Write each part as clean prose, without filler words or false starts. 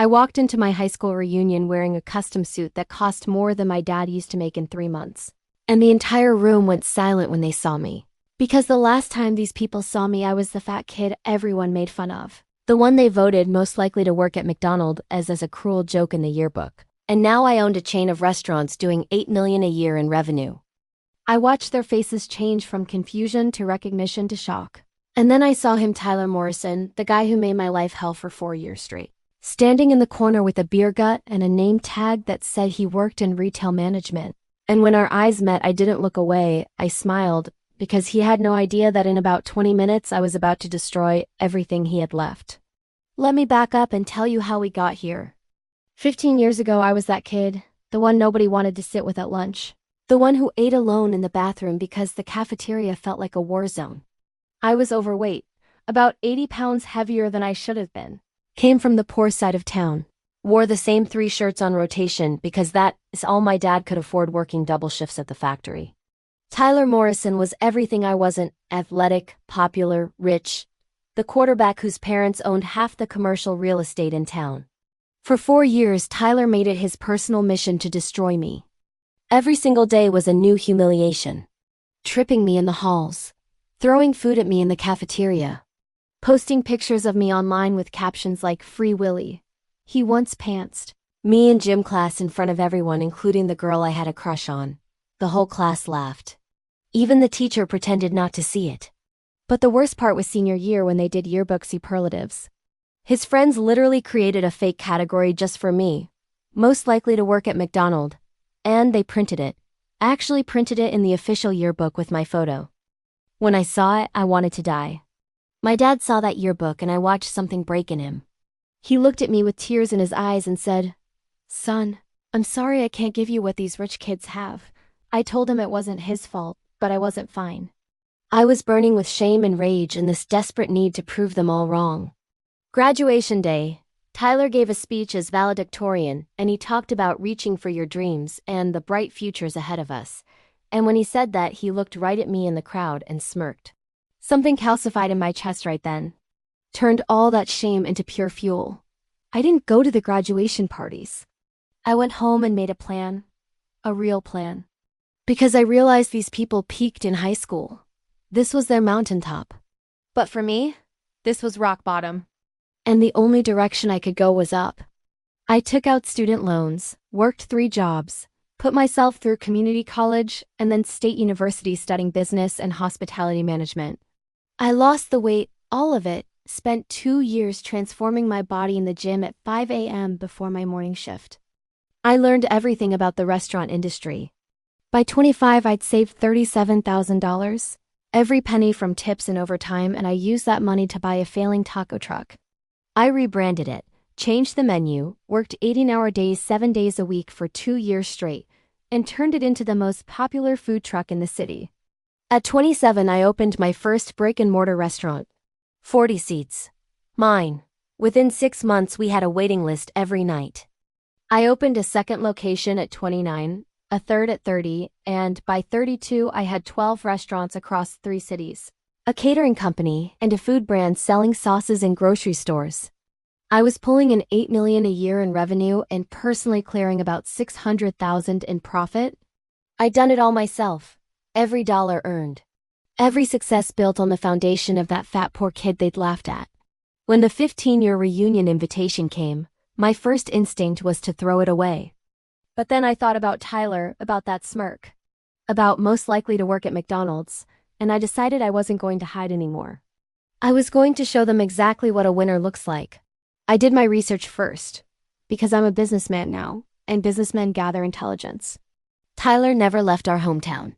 I walked into my high school reunion wearing a custom suit that cost more than my dad used to make in 3 months. And the entire room went silent when they saw me. Because the last time these people saw me, I was the fat kid everyone made fun of. The one they voted most likely to work at McDonald's as a cruel joke in the yearbook. And now I owned a chain of restaurants doing $8 million a year in revenue. I watched their faces change from confusion to recognition to shock. And then I saw him, Tyler Morrison, the guy who made my life hell for 4 years straight, standing in the corner with a beer gut and a name tag that said he worked in retail management. And when our eyes met, I didn't look away. I smiled, because he had no idea that in about 20 minutes I was about to destroy everything he had left. Let me back up and tell you how we got here. 15 years ago, I was that kid, the one nobody wanted to sit with at lunch. The one who ate alone in the bathroom because the cafeteria felt like a war zone. I was overweight, about 80 pounds heavier than I should have been. Came from the poor side of town. Wore the same 3 shirts on rotation because that is all my dad could afford working double shifts at the factory. Tyler Morrison was everything I wasn't: athletic, popular, rich. The quarterback whose parents owned half the commercial real estate in town. For 4 years, Tyler made it his personal mission to destroy me. Every single day was a new humiliation. Tripping me in the halls. Throwing food at me in the cafeteria. Posting pictures of me online with captions like "Free Willy." He once pantsed me in gym class in front of everyone, including the girl I had a crush on. The whole class laughed. Even the teacher pretended not to see it. But the worst part was senior year when they did yearbook superlatives. His friends literally created a fake category just for me, most likely to work at McDonald's, and they printed it. Actually printed it in the official yearbook with my photo. When I saw it, I wanted to die. My dad saw that yearbook and I watched something break in him. He looked at me with tears in his eyes and said, "Son, I'm sorry I can't give you what these rich kids have." I told him it wasn't his fault, but I wasn't fine. I was burning with shame and rage and this desperate need to prove them all wrong. Graduation day, Tyler gave a speech as valedictorian, and he talked about reaching for your dreams and the bright futures ahead of us. And when he said that, he looked right at me in the crowd and smirked. Something calcified in my chest right then. Turned all that shame into pure fuel. I didn't go to the graduation parties. I went home and made a plan. A real plan. Because I realized these people peaked in high school. This was their mountaintop. But for me, this was rock bottom. And the only direction I could go was up. I took out student loans, worked 3 jobs, put myself through community college and then state university studying business and hospitality management. I lost the weight, all of it, spent 2 years transforming my body in the gym at 5 a.m. before my morning shift. I learned everything about the restaurant industry. By 25, I'd saved $37,000, every penny from tips and overtime, and I used that money to buy a failing taco truck. I rebranded it, changed the menu, worked 18-hour days 7 days a week for 2 years straight, and turned it into the most popular food truck in the city. At 27, I opened my first brick-and-mortar restaurant. 40 seats. Mine. Within 6 months, we had a waiting list every night. I opened a second location at 29, a third at 30, and by 32, I had 12 restaurants across 3 cities, a catering company, and a food brand selling sauces in grocery stores. I was pulling in $8 million a year in revenue and personally clearing about $600,000 in profit. I'd done it all myself. Every dollar earned. Every success built on the foundation of that fat poor kid they'd laughed at. When the 15-year reunion invitation came, my first instinct was to throw it away. But then I thought about Tyler, about that smirk, about most likely to work at McDonald's, and I decided I wasn't going to hide anymore. I was going to show them exactly what a winner looks like. I did my research first, because I'm a businessman now, and businessmen gather intelligence. Tyler never left our hometown.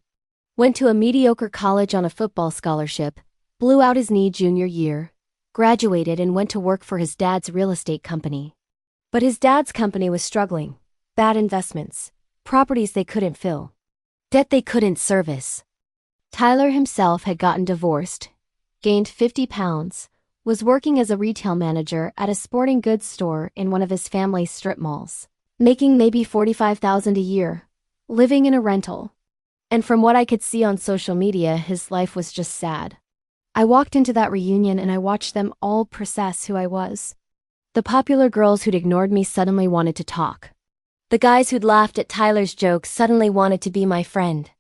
Went to a mediocre college on a football scholarship, blew out his knee junior year, graduated and went to work for his dad's real estate company. But his dad's company was struggling. Bad investments, properties they couldn't fill, debt they couldn't service. Tyler himself had gotten divorced, gained 50 pounds, was working as a retail manager at a sporting goods store in one of his family's strip malls, making maybe $45,000 a year, living in a rental. And from what I could see on social media, his life was just sad. I walked into that reunion and I watched them all process who I was. The popular girls who'd ignored me suddenly wanted to talk. The guys who'd laughed at Tyler's jokes suddenly wanted to be my friend.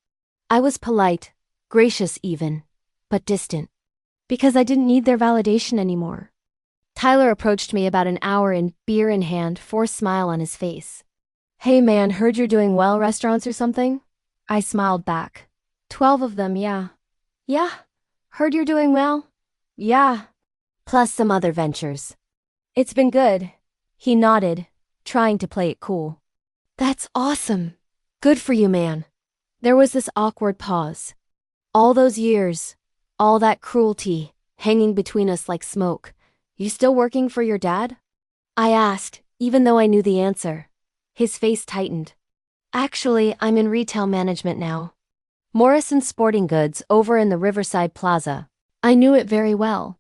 I was polite, gracious even, but distant. Because I didn't need their validation anymore. Tyler approached me about an hour in, beer in hand, forced smile on his face. "Hey man, heard you're doing well, restaurants or something?" I smiled back. 12 of them, yeah. Yeah. Heard you're doing well? Yeah. Plus some other ventures. It's been good. He nodded, trying to play it cool. That's awesome. Good for you, man. There was this awkward pause. All those years, all that cruelty, hanging between us like smoke. You still working for your dad? I asked, even though I knew the answer. His face tightened. Actually, I'm in retail management now. Morrison Sporting Goods over in the Riverside Plaza. I knew it very well.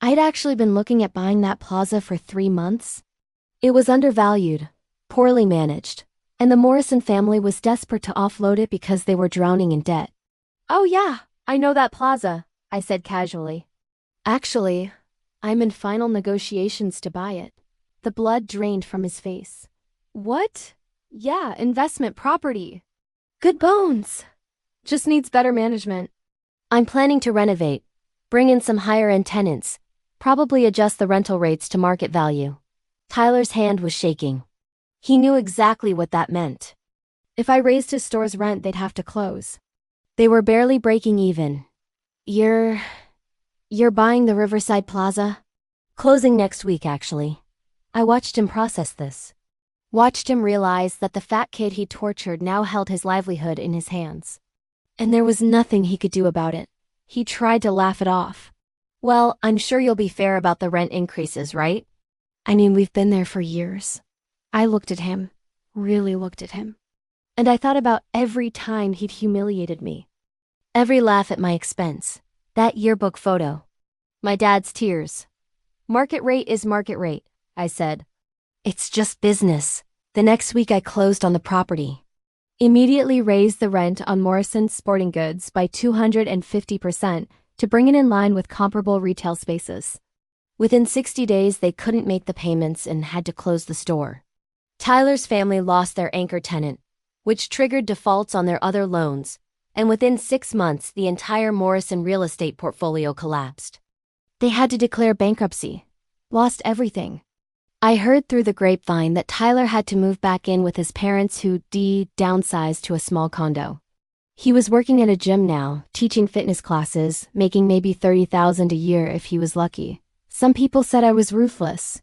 I'd actually been looking at buying that plaza for 3 months. It was undervalued, poorly managed, and the Morrison family was desperate to offload it because they were drowning in debt. Oh yeah, I know that plaza, I said casually. Actually, I'm in final negotiations to buy it. The blood drained from his face. What? Yeah, investment property. Good bones. Just needs better management. I'm planning to renovate, bring in some higher-end tenants, probably adjust the rental rates to market value. Tyler's hand was shaking. He knew exactly what that meant. If I raised his store's rent, they'd have to close. They were barely breaking even. You're buying the Riverside Plaza? Closing next week, actually. I watched him process this. Watched him realize that the fat kid he tortured now held his livelihood in his hands. And there was nothing he could do about it. He tried to laugh it off. Well, I'm sure you'll be fair about the rent increases, right? I mean, we've been there for years. I looked at him, really looked at him. And I thought about every time he'd humiliated me. Every laugh at my expense. That yearbook photo. My dad's tears. Market rate is market rate, I said. It's just business. The next week I closed on the property. Immediately raised the rent on Morrison Sporting Goods by 250% to bring it in line with comparable retail spaces. Within 60 days, they couldn't make the payments and had to close the store. Tyler's family lost their anchor tenant, which triggered defaults on their other loans, and within 6 months, the entire Morrison real estate portfolio collapsed. They had to declare bankruptcy. Lost everything. I heard through the grapevine that Tyler had to move back in with his parents who downsized to a small condo. He was working at a gym now, teaching fitness classes, making maybe $30,000 a year if he was lucky. Some people said I was ruthless.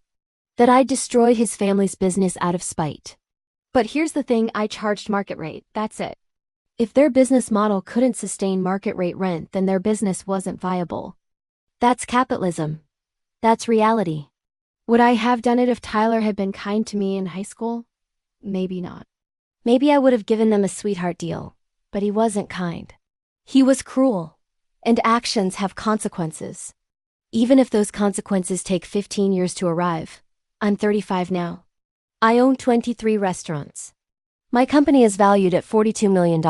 That I'd destroyed his family's business out of spite. But here's the thing, I charged market rate, that's it. If their business model couldn't sustain market rate rent, then their business wasn't viable. That's capitalism. That's reality. Would I have done it if Tyler had been kind to me in high school? Maybe not. Maybe I would have given them a sweetheart deal, but he wasn't kind. He was cruel, and actions have consequences. Even if those consequences take 15 years to arrive. I'm 35 now. I own 23 restaurants. My company is valued at $42 million.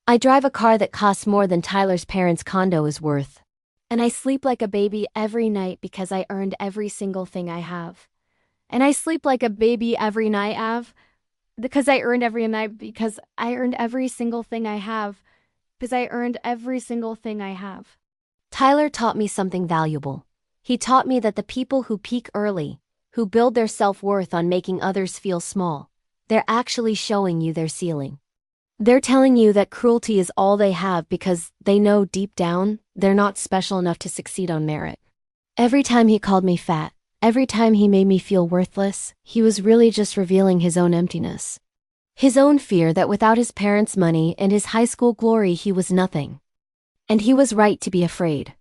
I drive a car that costs more than Tyler's parents' condo is worth. And I sleep like a baby every night because I earned every single thing I have. And I sleep like a baby every night, because I earned every night because I earned every single thing I have. Because I earned every single thing I have. Tyler taught me something valuable. He taught me that the people who peak early, who build their self-worth on making others feel small, they're actually showing you their ceiling. They're telling you that cruelty is all they have because they know deep down they're not special enough to succeed on merit. Every time he called me fat, every time he made me feel worthless, he was really just revealing his own emptiness. His own fear that without his parents' money and his high school glory he was nothing. And he was right to be afraid.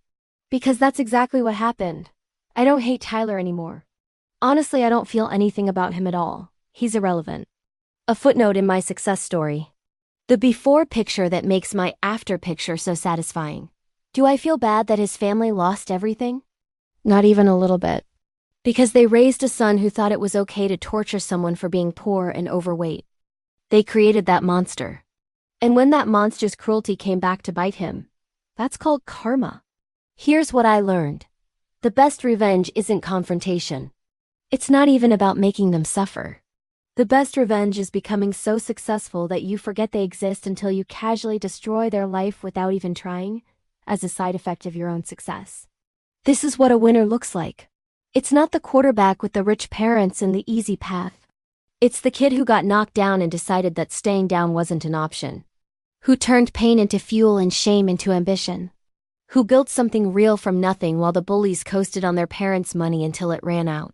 Because that's exactly what happened. I don't hate Tyler anymore. Honestly, I don't feel anything about him at all. He's irrelevant. A footnote in my success story. The before picture that makes my after picture so satisfying. Do I feel bad that his family lost everything? Not even a little bit. Because they raised a son who thought it was okay to torture someone for being poor and overweight. They created that monster. And when that monster's cruelty came back to bite him, that's called karma. Here's what I learned. The best revenge isn't confrontation. It's not even about making them suffer. The best revenge is becoming so successful that you forget they exist until you casually destroy their life without even trying, as a side effect of your own success. This is what a winner looks like. It's not the quarterback with the rich parents and the easy path. It's the kid who got knocked down and decided that staying down wasn't an option. Who turned pain into fuel and shame into ambition. Who built something real from nothing while the bullies coasted on their parents' money until it ran out.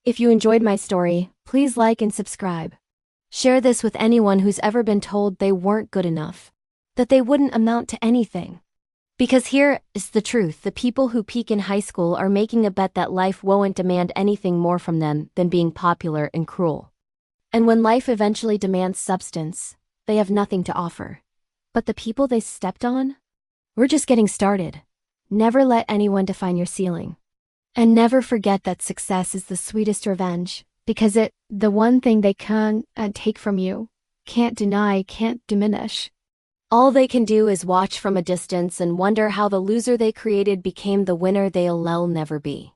If you enjoyed my story, please like and subscribe. Share this with anyone who's ever been told they weren't good enough, that they wouldn't amount to anything. Because here is the truth: the people who peak in high school are making a bet that life won't demand anything more from them than being popular and cruel. And when life eventually demands substance, they have nothing to offer. But the people they stepped on? We're just getting started. Never let anyone define your ceiling. And never forget that success is the sweetest revenge, because the one thing they can't take from you, can't deny, can't diminish. All they can do is watch from a distance and wonder how the loser they created became the winner they'll never be.